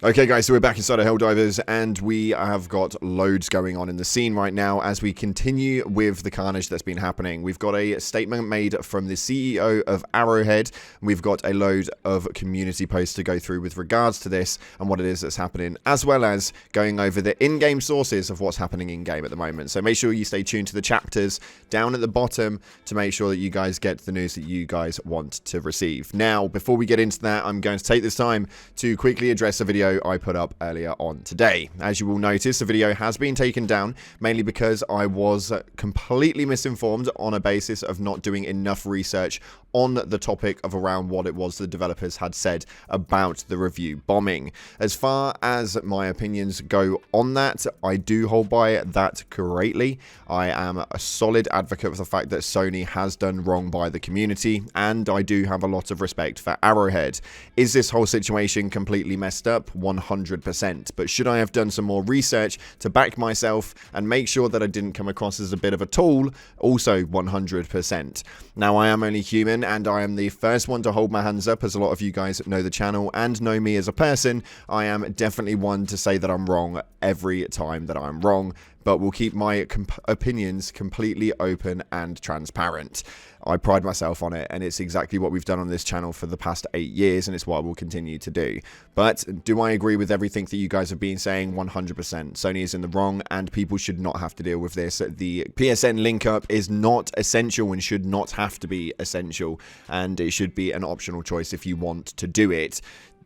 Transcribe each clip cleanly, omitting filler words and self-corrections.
Okay guys, so we're back inside of Helldivers and we have got loads going on in the scene right now as we continue with the carnage that's been happening. We've got a statement made from the CEO of Arrowhead. We've got a load of community posts to go through with regards to this and what it is that's happening, as well as going over the in-game sources of what's happening in-game at the moment. So make sure you stay tuned to the chapters down at the bottom to make sure that you guys get the news that you guys want to receive. Now, before we get into that, I'm going to take this time to quickly address a video I put up earlier on today. As you will notice, the video has been taken down mainly because I was completely misinformed on a basis of not doing enough research on the topic of around what it was the developers had said about the review bombing. As far as my opinions go on that, I do hold by that greatly. I am a solid advocate of the fact that Sony has done wrong by the community, and I do have a lot of respect for Arrowhead. Is this whole situation completely messed up? 100%. But should I have done some more research to back myself and make sure that I didn't come across as a bit of a tool? Also 100%. Now, I am only human, and I am the first one to hold my hands up, as a lot of you guys know the channel and know me as a person. I am definitely one to say that I'm wrong every time that I'm wrong, but will keep my opinions completely open and transparent. I pride myself on it, and it's exactly what we've done on this channel for the past 8 years, and it's what I will continue to do. But do I agree with everything that you guys have been saying? 100%. Sony is in the wrong, and people should not have to deal with this. The PSN link up is not essential and should not have to be essential, and it should be an optional choice if you want to do it.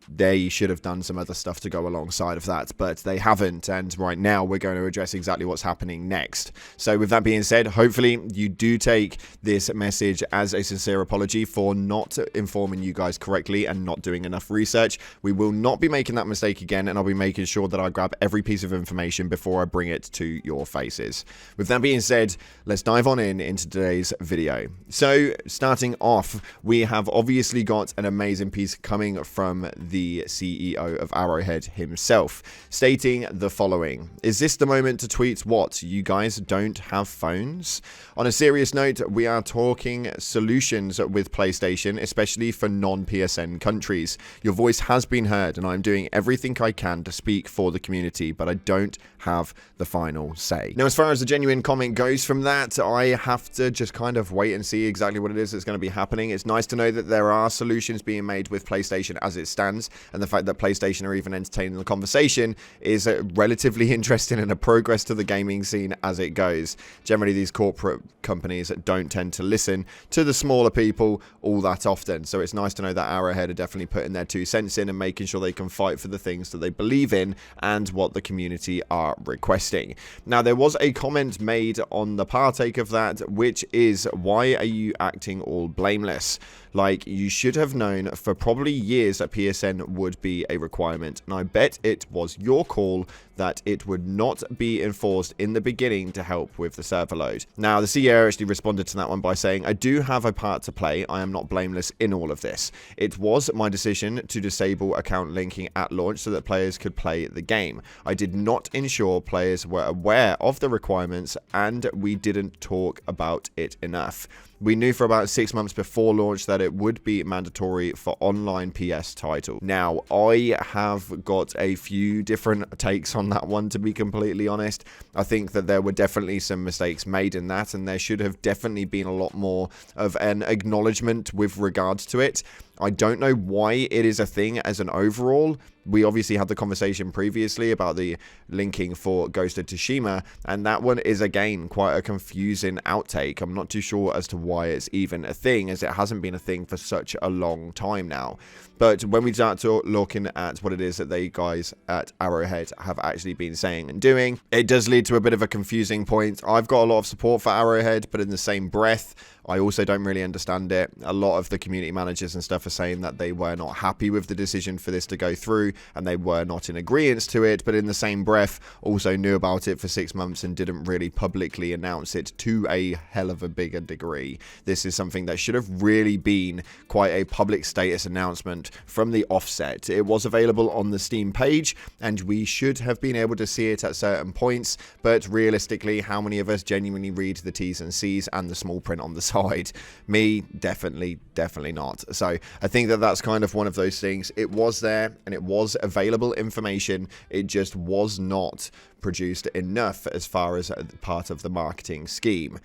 They should have done some other stuff to go alongside of that, but they haven't, and right now we're going to address exactly what's happening next. So with that being said, hopefully you do take this message as a sincere apology for not informing you guys correctly and not doing enough research. We will not be making that mistake again, and I'll be making sure that I grab every piece of information before I bring it to your faces. With that being said, let's dive on into today's video. So starting off, we have obviously got an amazing piece coming from the CEO of Arrowhead himself, stating the following: "Is this the moment to tweet what? You guys don't have phones?" On a serious note, we are talking solutions with PlayStation, especially for non-PSN countries. Your voice has been heard, and I'm doing everything I can to speak for the community, but I don't have the final say. Now, as far as the genuine comment goes from that, I have to just kind of wait and see exactly what it is that's going to be happening. It's nice to know that there are solutions being made with PlayStation as it stands, and the fact that PlayStation are even entertaining the conversation is relatively interesting and a progress to the gaming scene as it goes. Generally, these corporate companies don't tend to listen to the smaller people all that often, so it's nice to know that Arrowhead are definitely putting their 2 cents in and making sure they can fight for the things that they believe in and what the community are requesting. Now, there was a comment made on the partake of that, which is, why are you acting all blameless? Like, you should have known for probably years that PSN would be a requirement, and I bet it was your call that it would not be enforced in the beginning to help with the server load. Now, the CEO actually responded to that one by saying, "I do have a part to play. I am not blameless in all of this. It was my decision to disable account linking at launch so that players could play the game. I did not ensure players were aware of the requirements, and we didn't talk about it enough. We knew for about 6 months before launch that it would be mandatory for online PS title." Now, I have got a few different takes on that one, to be completely honest. I think that there were definitely some mistakes made in that, and there should have definitely been a lot more of an acknowledgement with regards to it. I don't know why it is a thing as an overall. We obviously had the conversation previously about the linking for Ghost of Tsushima, and that one is, again, quite a confusing outtake. I'm not too sure as to why it's even a thing, as it hasn't been a thing for such a long time now. But when we start to looking at what it is that they guys at Arrowhead have actually been saying and doing, it does lead to a bit of a confusing point. I've got a lot of support for Arrowhead, but in the same breath, I also don't really understand it. A lot of the community managers and stuff are saying that they were not happy with the decision for this to go through, and they were not in agreement to it, but in the same breath also knew about it for 6 months and didn't really publicly announce it to a hell of a bigger degree. This is something that should have really been quite a public status announcement account from the offset. It was available on the Steam page, and we should have been able to see it at certain points, but realistically, how many of us genuinely read the T's and C's and the small print on the side? Me, definitely not. So I think that that's kind of one of those things. It was there, and it was available information. It just was not produced enough as far as part of the marketing scheme.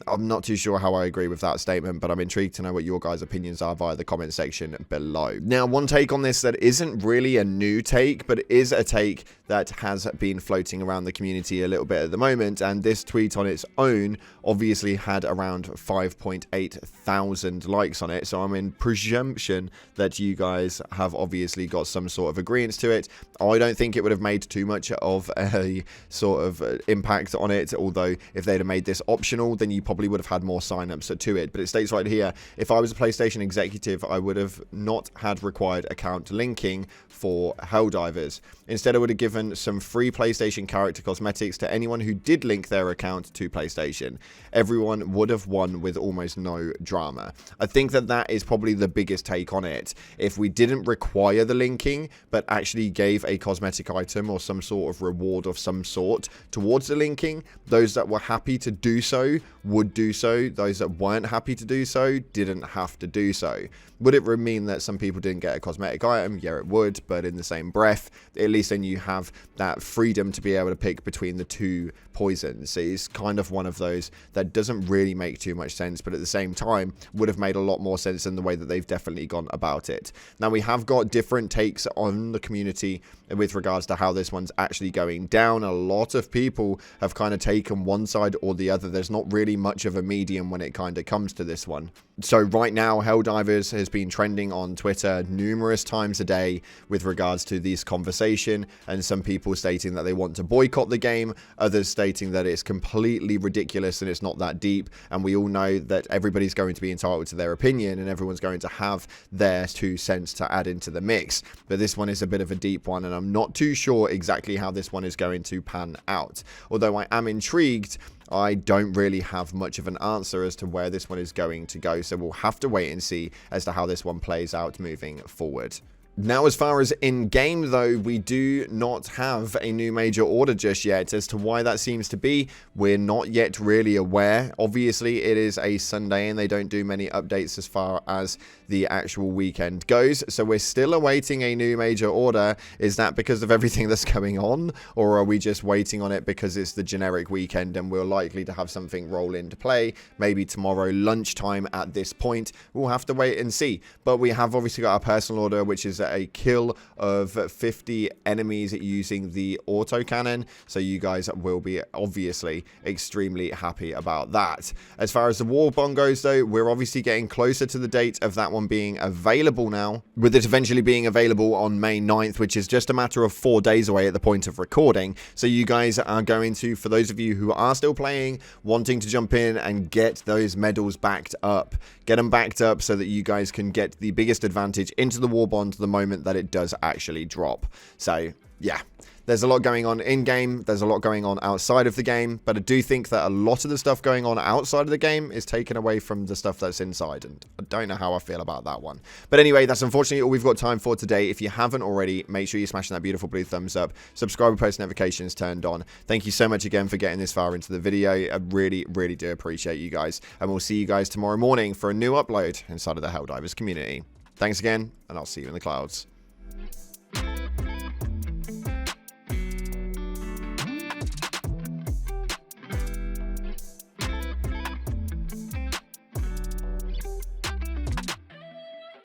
I'm not too sure how I agree with that statement, but I'm intrigued to know what your guys' opinions are via the comment section below. Now, one take on this that isn't really a new take, but is a take that has been floating around the community a little bit at the moment, and this tweet on its own obviously had around 5.8 thousand likes on it, so I'm in presumption that you guys have obviously got some sort of agreement to it. I don't think it would have made too much of a sort of impact on it, although if they'd have made this optional, then you probably would have had more signups to it. But it states right here, if I was a PlayStation executive, I would have not had required account linking for Helldivers. Instead, I would have given some free PlayStation character cosmetics to anyone who did link their account to PlayStation. Everyone would have won with almost no drama. I think that that is probably the biggest take on it. If we didn't require the linking, but actually gave a cosmetic item or some sort of reward of some sort towards the linking, those that were happy to do so would do so. Those that weren't happy to do so didn't have to do so. Would it mean that some people didn't get a cosmetic item? Yeah, it would, but in the same breath, at least then you have that freedom to be able to pick between the two poisons. It's kind of one of those that doesn't really make too much sense, but at the same time would have made a lot more sense in the way that they've definitely gone about it. Now, we have got different takes on the community with regards to how this one's actually going down. A lot of people have kind of taken one side or the other. There's not really much of a medium when it kind of comes to this one. So right now, Helldivers has been trending on Twitter numerous times a day with regards to this conversation, and some people stating that they want to boycott the game, others stating that it's completely ridiculous and it's not that deep, and we all know that everybody's going to be entitled to their opinion and everyone's going to have their 2 cents to add into the mix. But this one is a bit of a deep one, and I'm not too sure exactly how this one is going to pan out. Although I am intrigued, I don't really have much of an answer as to where this one is going to go, so we'll have to wait and see as to how this one plays out moving forward. Now, as far as in-game, though, we do not have a new major order just yet. As to why that seems to be, we're not yet really aware. Obviously, it is a Sunday, and they don't do many updates as far as the actual weekend goes. So we're still awaiting a new major order. Is that because of everything that's going on? Or are we just waiting on it because it's the generic weekend and we're likely to have something roll into play? Maybe tomorrow lunchtime at this point. We'll have to wait and see. But we have obviously got our personal order, which is a kill of 50 enemies using the autocannon, so you guys will be obviously extremely happy about that. As far as the war bond goes, though, we're obviously getting closer to the date of that one being available now, with it eventually being available on May 9th, which is just a matter of 4 days away at the point of recording. So you guys are going to, for those of you who are still playing, wanting to jump in and get those medals backed up, get them backed up so that you guys can get the biggest advantage into the war bond the moment that it does actually drop. So yeah, there's a lot going on in game, there's a lot going on outside of the game, but I do think that a lot of the stuff going on outside of the game is taken away from the stuff that's inside, and I don't know how I feel about that one. But anyway, that's unfortunately all we've got time for today. If you haven't already, make sure you're smashing that beautiful blue thumbs up, subscribe with post notifications turned on. Thank you so much again for getting this far into the video. I really do appreciate you guys, and we'll see you guys tomorrow morning for a new upload inside of the Helldivers community. Thanks again, and I'll see you in the clouds.